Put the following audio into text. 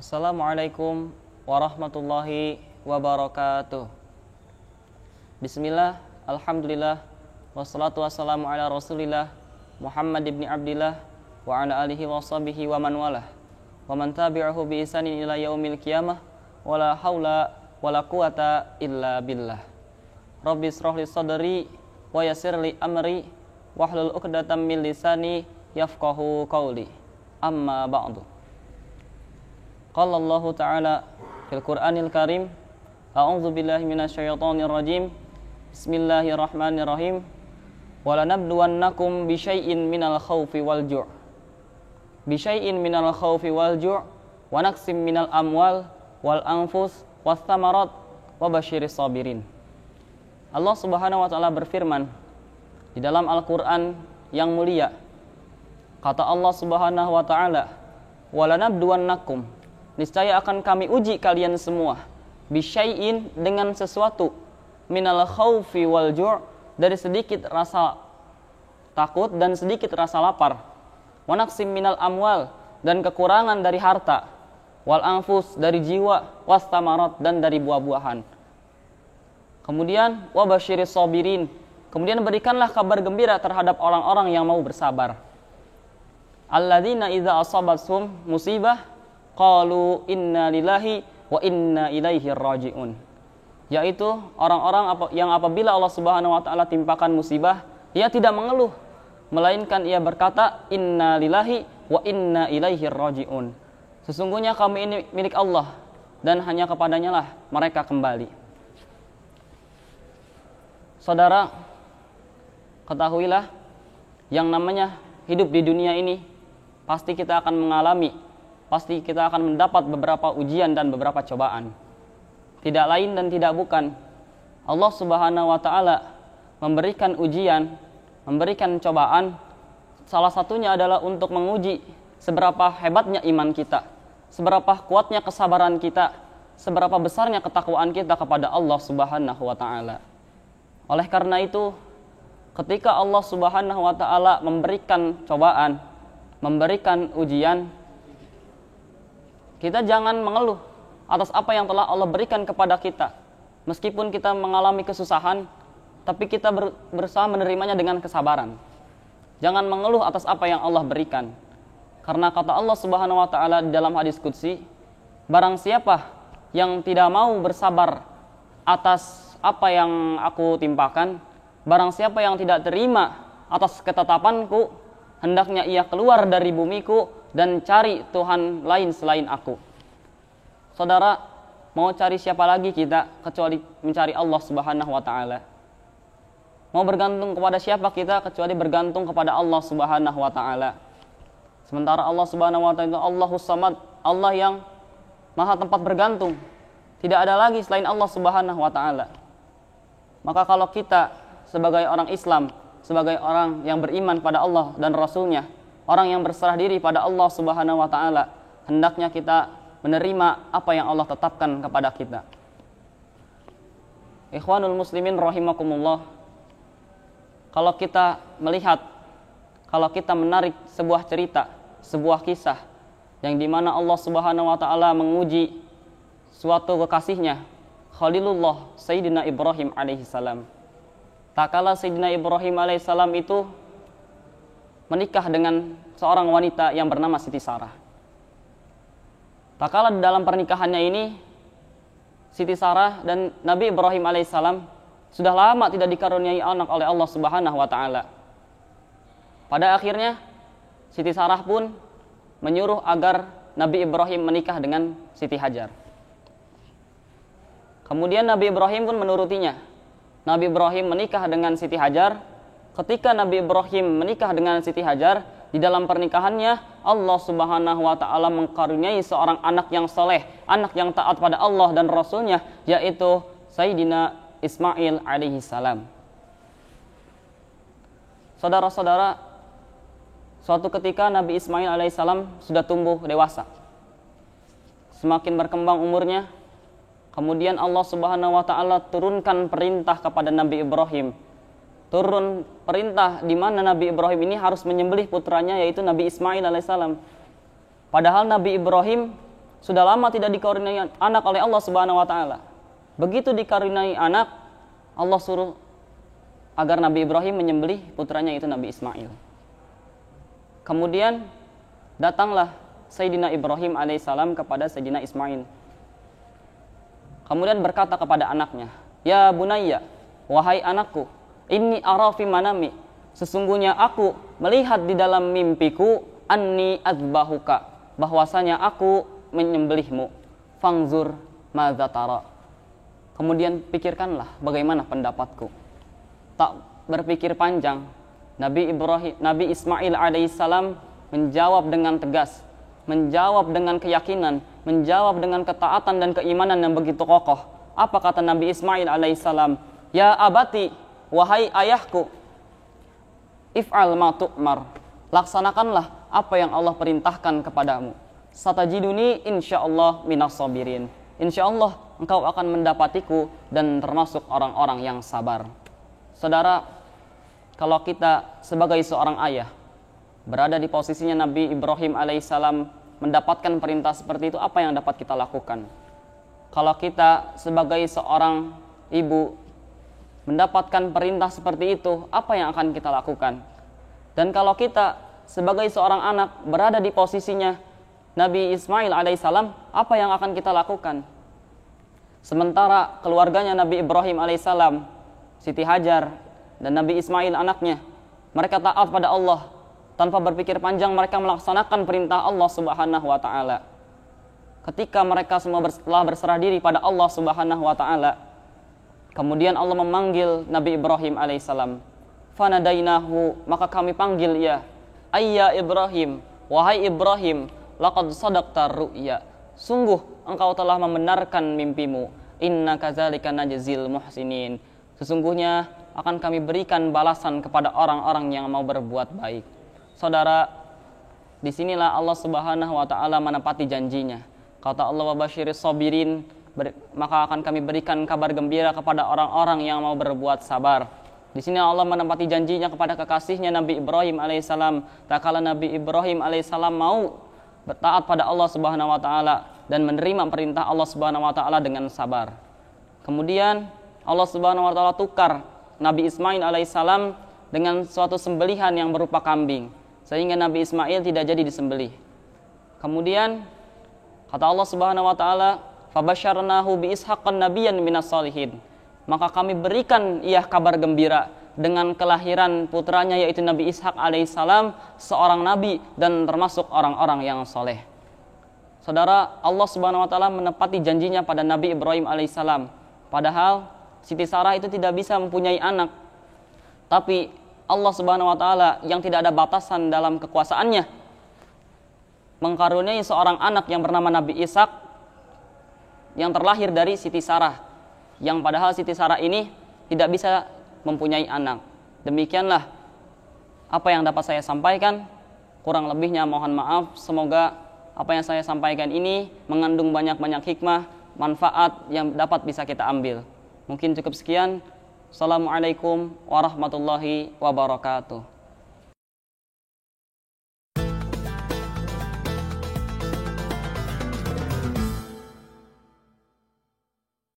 Assalamualaikum warahmatullahi wabarakatuh. Bismillah, alhamdulillah, wassalatu wassalamu ala rasulillah Muhammad ibn Abdillah wa ala alihi wa sahbihi wa man walah wa man tabi'ahu bi ihsanin ila yaumil qiyamah wa la haula wa la quwata illa billah. Rabbi israh li sadri wa yassir li amri wahlul 'uqdatam min lisani yafqahu qawli. Amma ba'du. Qala Allah Ta'ala fil Qur'anil Karim, a'udzu billahi minasyaitonir rajim. Bismillahirrahmanirrahim. Wa lanabluwannakum bi syai'in minal khaufi wal ju'. Bi syai'in minal khaufi wal ju' wa naqsim minal amwal wal anfus was thamarat wa basyiris sabirin. Allah Subhanahu wa taala berfirman di dalam Al-Qur'an yang mulia. Kata Allah Subhanahu wa taala, "Wa lanabluwannakum", niscaya akan kami uji kalian semua, bisyai'in, dengan sesuatu, minal khaufi wal ju', dari sedikit rasa takut dan sedikit rasa lapar, wa naqsim minal amwal, dan kekurangan dari harta, wal anfus, dari jiwa, was tamarat, dan dari buah-buahan. Kemudian wa basyiris sabirin, kemudian berikanlah kabar gembira terhadap orang-orang yang mau bersabar. Alladzina idza asabathum musibah qalu inna lillahi wa inna ilaihi raji'un, yaitu orang-orang yang apabila Allah Subhanahu wa taala timpakan musibah, ia tidak mengeluh, melainkan ia berkata inna lillahi wa inna ilaihi raji'un, sesungguhnya kami ini milik Allah dan hanya kepadanya lah mereka kembali. Saudara, ketahuilah yang namanya hidup di dunia ini pasti kita akan mengalami, pasti kita akan mendapat beberapa ujian dan beberapa cobaan. Tidak lain dan tidak bukan, Allah Subhanahu wa taala memberikan ujian, memberikan cobaan, salah satunya adalah untuk menguji seberapa hebatnya iman kita, seberapa kuatnya kesabaran kita, seberapa besarnya ketakwaan kita kepada Allah Subhanahu wa taala. Oleh karena itu, ketika Allah Subhanahu wa taala memberikan cobaan, memberikan ujian, kita jangan mengeluh atas apa yang telah Allah berikan kepada kita. Meskipun kita mengalami kesusahan, tapi kita berusaha menerimanya dengan kesabaran. Jangan mengeluh atas apa yang Allah berikan. Karena kata Allah Subhanahu wa taala di dalam hadis qudsi, barang siapa yang tidak mau bersabar atas apa yang aku timpakan, barang siapa yang tidak terima atas ketetapanku, hendaknya ia keluar dari bumiku dan cari Tuhan lain selain aku. Saudara, mau cari siapa lagi kita kecuali mencari Allah Subhanahu wa taala? Mau bergantung kepada siapa kita kecuali bergantung kepada Allah Subhanahu wa taala? Sementara Allah Subhanahu wa taala itu Allahus Samad, Allah yang maha tempat bergantung. Tidak ada lagi selain Allah Subhanahu wa taala. Maka kalau kita sebagai orang Islam, sebagai orang yang beriman pada Allah dan Rasul-Nya, orang yang berserah diri pada Allah Subhanahu wa taala, hendaknya kita menerima apa yang Allah tetapkan kepada kita. Ikhwanul muslimin rahimakumullah. Kalau kita melihat, kalau kita menarik sebuah cerita, sebuah kisah yang dimana Allah Subhanahu wa taala menguji suatu kekasihnya, Khalilullah Sayyidina Ibrahim alaihissalam. Tak kala Sayyidina Ibrahim alaihissalam itu menikah dengan seorang wanita yang bernama Siti Sarah. Tak kala dalam pernikahannya ini, Siti Sarah dan Nabi Ibrahim alaihissalam sudah lama tidak dikaruniai anak oleh Allah Subhanahu wa taala. Pada akhirnya Siti Sarah pun menyuruh agar Nabi Ibrahim menikah dengan Siti Hajar. Kemudian Nabi Ibrahim pun menurutinya. Nabi Ibrahim menikah dengan Siti Hajar. Ketika Nabi Ibrahim menikah dengan Siti Hajar, di dalam pernikahannya Allah Subhanahu wa taala mengkaruniai seorang anak yang soleh, anak yang taat pada Allah dan Rasul-Nya, yaitu Sayyidina Ismail alaihi salam. Saudara-saudara, suatu ketika Nabi Ismail alaihi salam sudah tumbuh dewasa. Semakin berkembang umurnya, kemudian Allah Subhanahu wa taala turunkan perintah kepada Nabi Ibrahim. Turun perintah di mana Nabi Ibrahim ini harus menyembelih putranya, yaitu Nabi Ismail alaihissalam. Padahal Nabi Ibrahim sudah lama tidak dikaruniai anak oleh Allah Subhanahu wa taala. Begitu dikaruniai anak, Allah suruh agar Nabi Ibrahim menyembelih putranya itu Nabi Ismail. Kemudian datanglah Sayyidina Ibrahim alaihissalam kepada Sayyidina Ismail. Kemudian berkata kepada anaknya, "Ya bunayya, wahai anakku, inni ara fi manami, sesungguhnya aku melihat di dalam mimpiku, anni adzbahuka, bahwasanya aku menyembelihmu. Fangzur madza tara." Kemudian pikirkanlah bagaimana pendapatku. Tak berpikir panjang, Nabi Ismail alaihissalam menjawab dengan tegas, menjawab dengan keyakinan, menjawab dengan ketaatan dan keimanan yang begitu kokoh. Apa kata Nabi Ismail alaihissalam? "Ya abati, wahai ayahku, if'al ma tu'mar, laksanakanlah apa yang Allah perintahkan kepadamu. Satajiduni insyaallah minas sabirin. Insyaallah engkau akan mendapatiku dan termasuk orang-orang yang sabar." Saudara, kalau kita sebagai seorang ayah berada di posisinya Nabi Ibrahim alaihissalam mendapatkan perintah seperti itu, apa yang dapat kita lakukan? Kalau kita sebagai seorang ibu mendapatkan perintah seperti itu, apa yang akan kita lakukan? Dan kalau kita sebagai seorang anak berada di posisinya Nabi Ismail alaihissalam, apa yang akan kita lakukan? Sementara keluarganya Nabi Ibrahim alaihissalam, Siti Hajar dan Nabi Ismail anaknya, mereka taat pada Allah. Tanpa berpikir panjang mereka melaksanakan perintah Allah Subhanahu wa taala. Ketika mereka semua telah berserah diri pada Allah Subhanahu wa taala, kemudian Allah memanggil Nabi Ibrahim alaihissalam. Fanadainahu, maka kami panggil ia. Ayya Ibrahim, wahai Ibrahim, laqad sadaqta ru'ya, sungguh engkau telah membenarkan mimpimu. Inna kadzalika najzil muhsinin, sesungguhnya akan kami berikan balasan kepada orang-orang yang mau berbuat baik. Saudara, disinilah Allah Subhanahu wa taala menepati janjinya. Kata Allah, "Wa basyiris sabirin," maka akan kami berikan kabar gembira kepada orang-orang yang mau berbuat sabar. Di sini Allah menepati janjinya kepada kekasihnya Nabi Ibrahim alaihissalam. Tak kala Nabi Ibrahim alaihissalam mau bertaat pada Allah Subhanahu wa taala dan menerima perintah Allah Subhanahu wa taala dengan sabar. Kemudian Allah Subhanahu wa taala tukar Nabi Ismail alaihissalam dengan suatu sembelihan yang berupa kambing, sehingga Nabi Ismail tidak jadi disembelih. Kemudian kata Allah Subhanahu wa taala, "Fabasyarnahu bi Ishaqqan nabiyyan minas shalihin." Maka kami berikan ia kabar gembira dengan kelahiran putranya yaitu Nabi Ishak alaihissalam, seorang nabi dan termasuk orang-orang yang soleh. Saudara, Allah Subhanahu wa taala menepati janjinya pada Nabi Ibrahim alaihissalam. Padahal Siti Sarah itu tidak bisa mempunyai anak. Tapi Allah Subhanahu wa taala yang tidak ada batasan dalam kekuasaannya mengkaruniai seorang anak yang bernama Nabi Ishak yang terlahir dari Siti Sarah, yang padahal Siti Sarah ini tidak bisa mempunyai anak. Demikianlah apa yang dapat saya sampaikan. Kurang lebihnya mohon maaf. Semoga apa yang saya sampaikan ini mengandung banyak-banyak hikmah, manfaat yang dapat bisa kita ambil. Mungkin cukup sekian. Assalamualaikum warahmatullahi wabarakatuh.